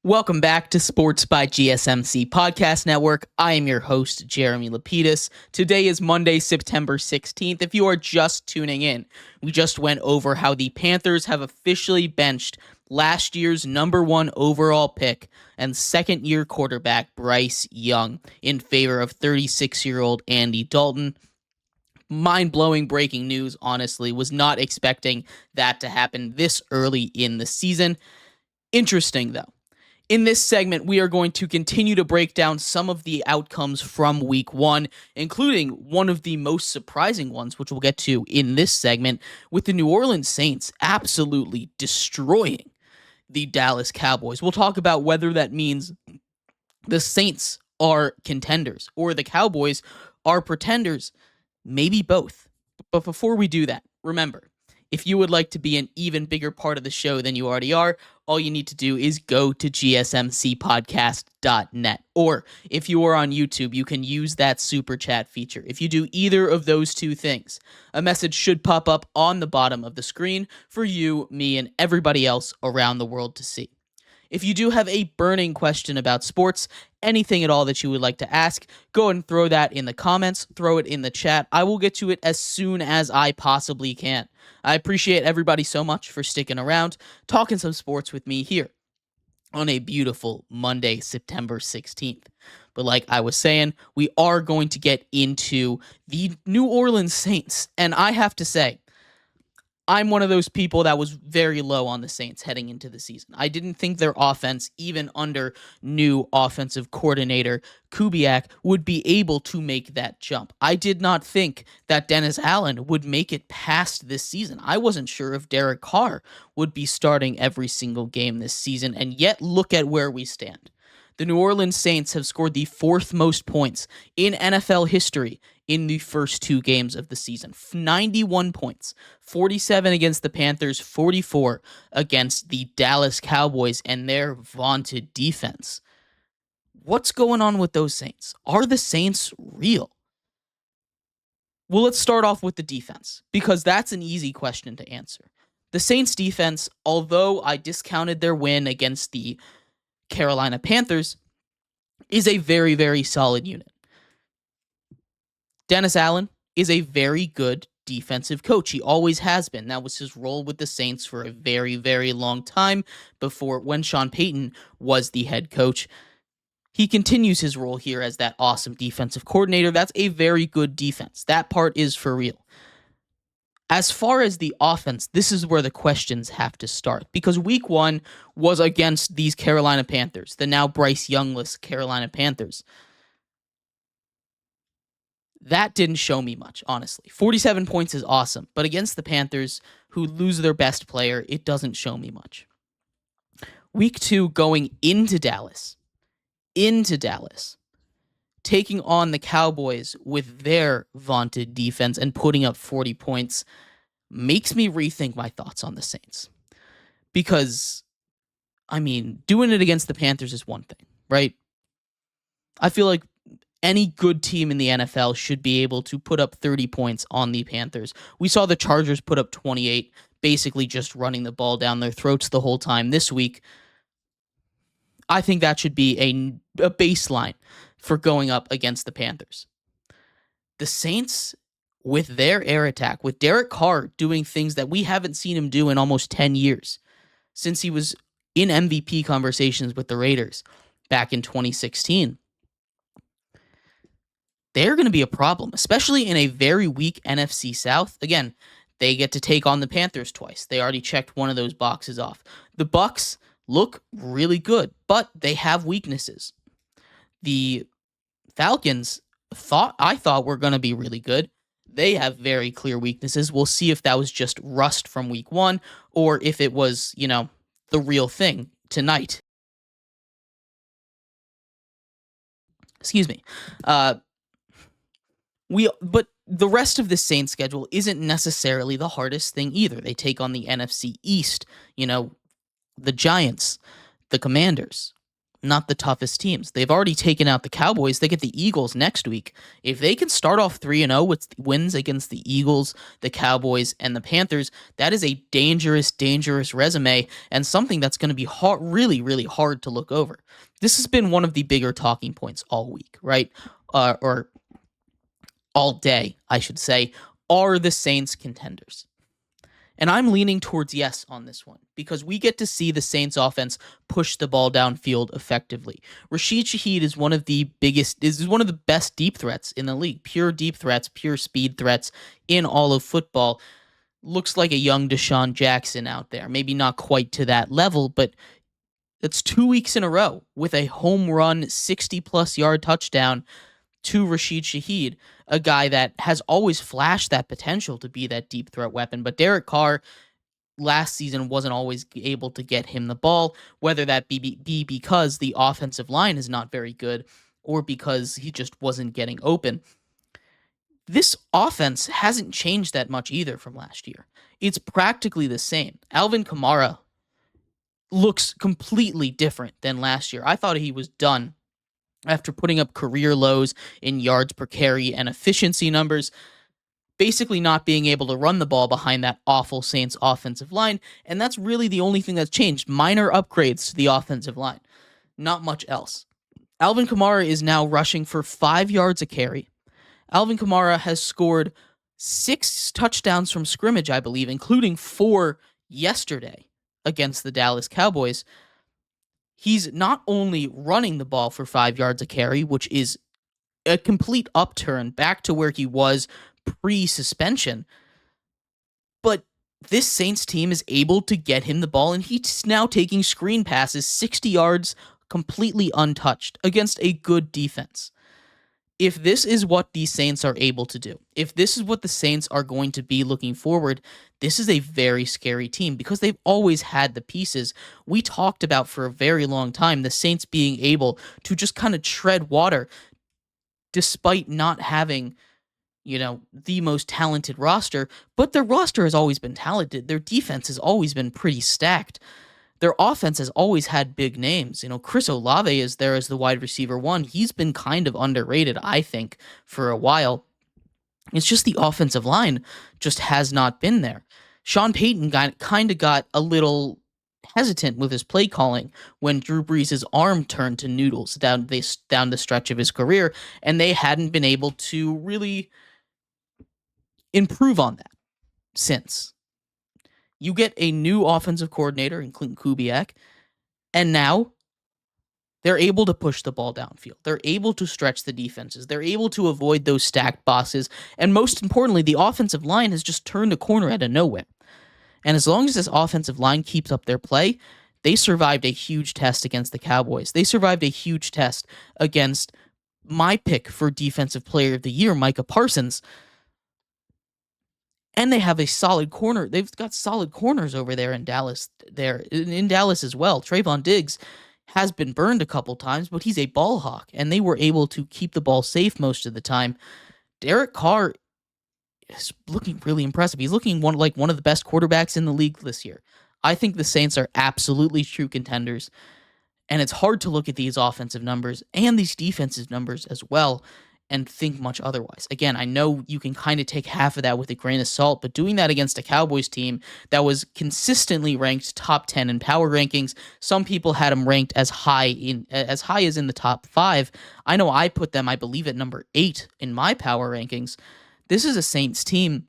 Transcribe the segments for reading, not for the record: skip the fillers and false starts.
Welcome back to Sports by GSMC Podcast Network. I am your host, Jeremy Lapidus. Today is Monday, September 16th. If you are just tuning in, we just went over how the Panthers have officially benched last year's number one overall pick and second-year quarterback Bryce Young in favor of 36-year-old Andy Dalton. Mind-blowing breaking news, honestly. Was not expecting that to happen this early in the season. Interesting, though. In this segment, we are going to continue to break down some of the outcomes from Week 1, including one of the most surprising ones, which we'll get to in this segment, with the New Orleans Saints absolutely destroying the Dallas Cowboys. We'll talk about whether that means the Saints are contenders or the Cowboys are pretenders, maybe both. But before we do that, remember, if you would like to be an even bigger part of the show than you already are, all you need to do is go to gsmcpodcast.net. Or if you are on YouTube, you can use that super chat feature. If you do either of those two things, a message should pop up on the bottom of the screen for you, me, and everybody else around the world to see. If you do have a burning question about sports, anything at all that you would like to ask, go and throw that in the comments, throw it in the chat. I will get to it as soon as I possibly can. I appreciate everybody so much for sticking around, talking some sports with me here on a beautiful Monday, September 16th. But like I was saying, we are going to get into the New Orleans Saints, and I have to say, I'm one of those people that was very low on the Saints heading into the season. I didn't think their offense, even under new offensive coordinator Kubiak, would be able to make that jump. I did not think that Dennis Allen would make it past this season. I wasn't sure if Derek Carr would be starting every single game this season, and yet look at where we stand. The New Orleans Saints have scored the fourth most points in NFL history in the first two games of the season. 91 points, 47 against the Panthers, 44 against the Dallas Cowboys and their vaunted defense. What's going on with those Saints? Are the Saints real? Well, let's start off with the defense, because that's an easy question to answer. The Saints defense, although I discounted their win against the Carolina Panthers, is a very, very solid unit. Dennis Allen is a very good defensive coach. He always has been. That was his role with the Saints for a very, very long time before when Sean Payton was the head coach. He continues his role here as that awesome defensive coordinator. That's a very good defense. That part is for real. As far as the offense, this is where the questions have to start, because Week 1 was against these Carolina Panthers, the now Bryce Youngless Carolina Panthers. That didn't show me much, honestly. 47 points is awesome, but against the Panthers, who lose their best player, it doesn't show me much. Week 2, going into Dallas, taking on the Cowboys with their vaunted defense and putting up 40 points makes me rethink my thoughts on the Saints. Because, doing it against the Panthers is one thing, right? I feel like any good team in the NFL should be able to put up 30 points on the Panthers. We saw the Chargers put up 28, basically just running the ball down their throats the whole time this week. I think that should be a baseline for going up against the Panthers. The Saints, with their air attack, with Derek Carr doing things that we haven't seen him do in almost 10 years, since he was in MVP conversations with the Raiders back in 2016, they're going to be a problem, especially in a very weak NFC South. Again, they get to take on the Panthers twice. They already checked one of those boxes off. The Bucs look really good, but they have weaknesses. The Falcons I thought were going to be really good. They have very clear weaknesses. We'll see if that was just rust from Week 1 or if it was, the real thing tonight. Excuse me. But the rest of the Saints schedule isn't necessarily the hardest thing either. They take on the NFC East, the Giants, the Commanders, not the toughest teams. They've already taken out the Cowboys. They get the Eagles next week. If they can start off 3-0 with wins against the Eagles, the Cowboys, and the Panthers, that is a dangerous, dangerous resume and something that's going to be hard, really, really hard to look over. This has been one of the bigger talking points all week, right? Or all day, I should say. Are the Saints contenders? And I'm leaning towards yes on this one because we get to see the Saints offense push the ball downfield effectively. Rashid Shaheed is one of the best deep threats in the league. Pure deep threats, pure speed threats in all of football. Looks like a young Deshaun Jackson out there. Maybe not quite to that level, but it's 2 weeks in a row with a home run 60-plus yard touchdown to Rashid Shaheed, a guy that has always flashed that potential to be that deep threat weapon. But Derek Carr last season wasn't always able to get him the ball, whether that be because the offensive line is not very good or because he just wasn't getting open. This offense hasn't changed that much either from last year. It's practically the same. Alvin Kamara looks completely different than last year. I thought he was done after putting up career lows in yards per carry and efficiency numbers, basically not being able to run the ball behind that awful Saints offensive line, and that's really the only thing that's changed. Minor upgrades to the offensive line. Not much else. Alvin Kamara is now rushing for 5 yards a carry. Alvin Kamara has scored 6 touchdowns from scrimmage, I believe, including 4 yesterday against the Dallas Cowboys. He's not only running the ball for 5 yards a carry, which is a complete upturn back to where he was pre-suspension, but this Saints team is able to get him the ball, and he's now taking screen passes 60 yards completely untouched against a good defense. If this is what the Saints are able to do, if this is what the Saints are going to be looking forward, this is a very scary team because they've always had the pieces. We talked about for a very long time the Saints being able to just kind of tread water despite not having, the most talented roster, but their roster has always been talented. Their defense has always been pretty stacked. Their offense has always had big names. Chris Olave is there as the wide receiver 1. He's been kind of underrated, I think, for a while. It's just the offensive line just has not been there. Sean Payton kind of got a little hesitant with his play calling when Drew Brees' arm turned to noodles down the stretch of his career, and they hadn't been able to really improve on that since. You get a new offensive coordinator in Clint Kubiak, and now they're able to push the ball downfield. They're able to stretch the defenses. They're able to avoid those stacked boxes. And most importantly, the offensive line has just turned a corner out of nowhere. And as long as this offensive line keeps up their play, they survived a huge test against the Cowboys. They survived a huge test against my pick for Defensive Player of the Year, Micah Parsons. And they have a solid corner. They've got solid corners over there in Dallas. In Dallas as well. Trayvon Diggs has been burned a couple times, but he's a ball hawk, and they were able to keep the ball safe most of the time. Derek Carr is looking really impressive. He's looking like one of the best quarterbacks in the league this year. I think the Saints are absolutely true contenders, and it's hard to look at these offensive numbers and these defensive numbers as well and think much otherwise. Again, I know you can kind of take half of that with a grain of salt, but doing that against a Cowboys team that was consistently ranked top 10 in power rankings, some people had them ranked as high as in the top 5. I know I put them, I believe, at number 8 in my power rankings. This is a Saints team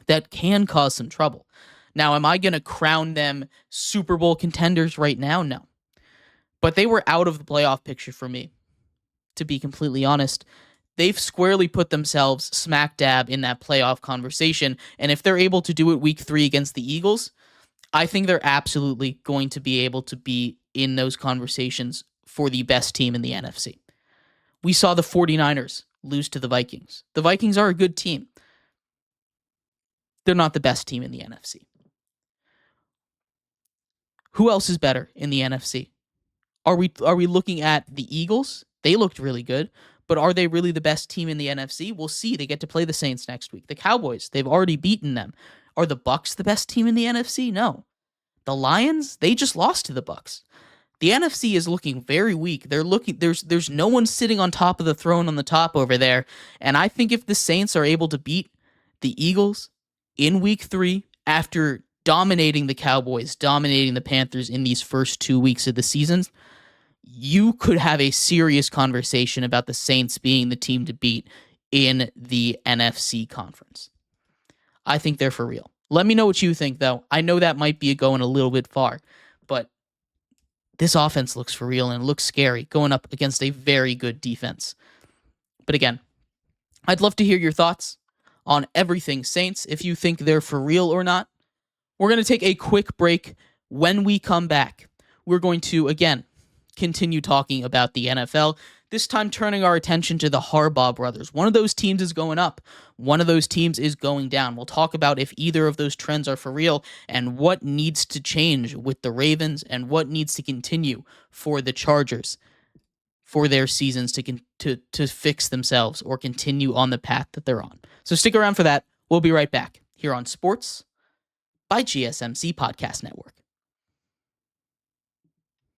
that can cause some trouble. Now, am I going to crown them Super Bowl contenders right now? No. But they were out of the playoff picture for me. To be completely honest, they've squarely put themselves smack dab in that playoff conversation. And if they're able to do it week 3 against the Eagles, I think they're absolutely going to be able to be in those conversations for the best team in the NFC. We saw the 49ers lose to the Vikings. The Vikings are a good team. They're not the best team in the NFC. Who else is better in the NFC? Are we looking at the Eagles? They looked really good, but are they really the best team in the NFC? We'll see. They get to play the Saints next week. The Cowboys, they've already beaten them. Are the Bucs the best team in the NFC? No. The Lions, they just lost to the Bucs. the NFC is looking very weak. There's no one sitting on top of the throne on the top over there. And I think if the Saints are able to beat the Eagles in week 3 after dominating the Cowboys, dominating the Panthers in these first 2 weeks of the season, you could have a serious conversation about the Saints being the team to beat in the NFC conference. I think they're for real. Let me know what you think, though. I know that might be going a little bit far, but this offense looks for real and looks scary going up against a very good defense. But again, I'd love to hear your thoughts on everything Saints, if you think they're for real or not. We're going to take a quick break. When we come back, we're going to, again, continue talking about the NFL, this time turning our attention to the Harbaugh brothers. One of those teams is going up. One of those teams is going down. We'll talk about if either of those trends are for real and what needs to change with the Ravens and what needs to continue for the Chargers for their seasons to fix themselves or continue on the path that they're on. So stick around for that. We'll be right back here on Sports by GSMC Podcast Network.